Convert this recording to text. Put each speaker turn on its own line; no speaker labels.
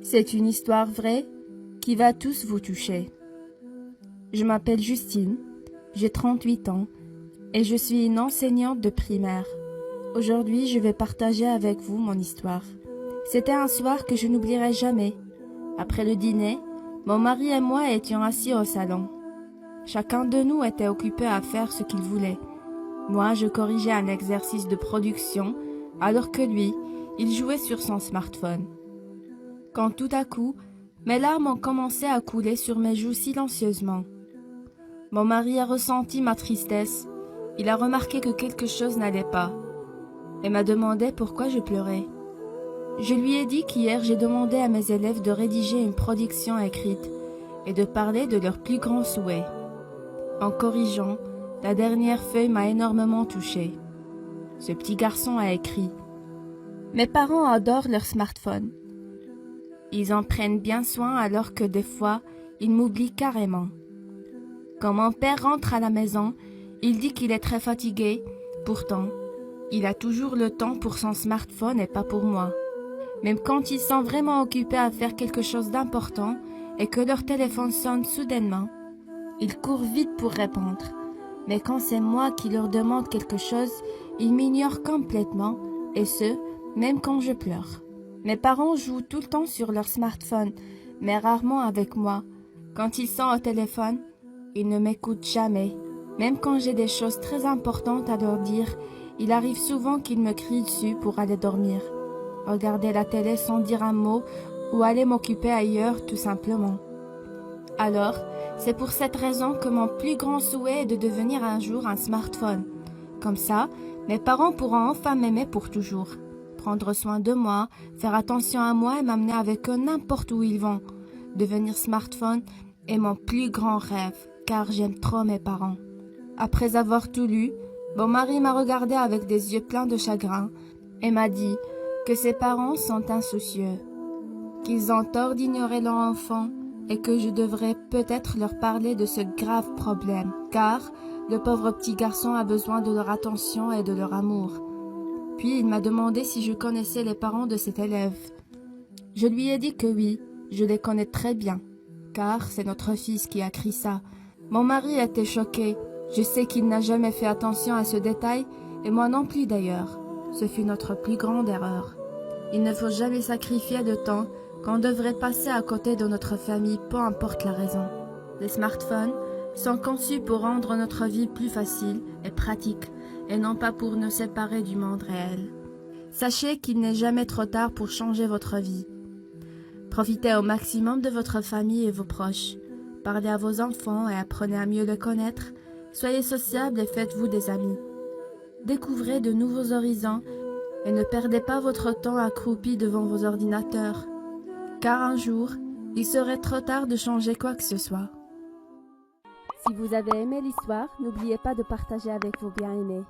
C'est une histoire vraie qui va tous vous toucher. Je m'appelle Justine, j'ai 38 ans et je suis une enseignante de primaire. Aujourd'hui, je vais partager avec vous mon histoire. C'était un soir que je n'oublierai jamais. Après le dîner, mon mari et moi étions assis au salon. Chacun de nous était occupé à faire ce qu'il voulait. Moi, je corrigeais un exercice de production, alors que lui, il jouait sur son smartphone. Quand tout à coup, mes larmes ont commencé à couler sur mes joues silencieusement. Mon mari a ressenti ma tristesse. Il a remarqué que quelque chose n'allait pas et m'a demandé pourquoi je pleurais. Je lui ai dit qu'hier j'ai demandé à mes élèves de rédiger une production écrite et de parler de leurs plus grands souhaits. En corrigeant, la dernière feuille m'a énormément touchée. Ce petit garçon a écrit « Mes parents adorent leur smartphone. Ils en prennent bien soin alors que des fois, ils m'oublient carrément. Quand mon père rentre à la maison, il dit qu'il est très fatigué. Pourtant, il a toujours le temps pour son smartphone et pas pour moi. Même quand ils sont vraiment occupés à faire quelque chose d'important et que leur téléphone sonne soudainement, ils courent vite pour répondre. Mais quand c'est moi qui leur demande quelque chose, ils m'ignorent complètement, et ce, même quand je pleure. Mes parents jouent tout le temps sur leur smartphone, mais rarement avec moi. Quand ils sont au téléphone, ils ne m'écoutent jamais. Même quand j'ai des choses très importantes à leur dire, il arrive souvent qu'ils me crient dessus pour aller dormir, regarder la télé sans dire un mot ou aller m'occuper ailleurs tout simplement. Alors, c'est pour cette raison que mon plus grand souhait est de devenir un jour un smartphone. Comme ça, mes parents pourront enfin m'aimer pour toujours, prendre soin de moi, faire attention à moi et m'amener avec eux n'importe où ils vont. Devenir smartphone est mon plus grand rêve, car j'aime trop mes parents. Après avoir tout lu, mon mari m'a regardé avec des yeux pleins de chagrin et m'a dit que ses parents sont insoucieux, qu'ils ont tort d'ignorer leur enfant et que je devrais peut-être leur parler de ce grave problème, car le pauvre petit garçon a besoin de leur attention et de leur amour. Puis il m'a demandé si je connaissais les parents de cet élève. Je lui ai dit que oui, je les connais très bien, car c'est notre fils qui a écrit ça. Mon mari était choqué. Je sais qu'il n'a jamais fait attention à ce détail, et moi non plus d'ailleurs. Ce fut notre plus grande erreur. Il ne faut jamais sacrifier de temps qu'on devrait passer à côté de notre famille, peu importe la raison. Les smartphones sont conçus pour rendre notre vie plus facile et pratique, et non pas pour nous séparer du monde réel. Sachez qu'il n'est jamais trop tard pour changer votre vie. Profitez au maximum de votre famille et vos proches. Parlez à vos enfants et apprenez à mieux les connaître. Soyez sociables et faites-vous des amis. Découvrez de nouveaux horizons et ne perdez pas votre temps accroupi devant vos ordinateurs, car un jour, il serait trop tard de changer quoi que ce soit. Si vous avez aimé l'histoire, n'oubliez pas de partager avec vos bien-aimés.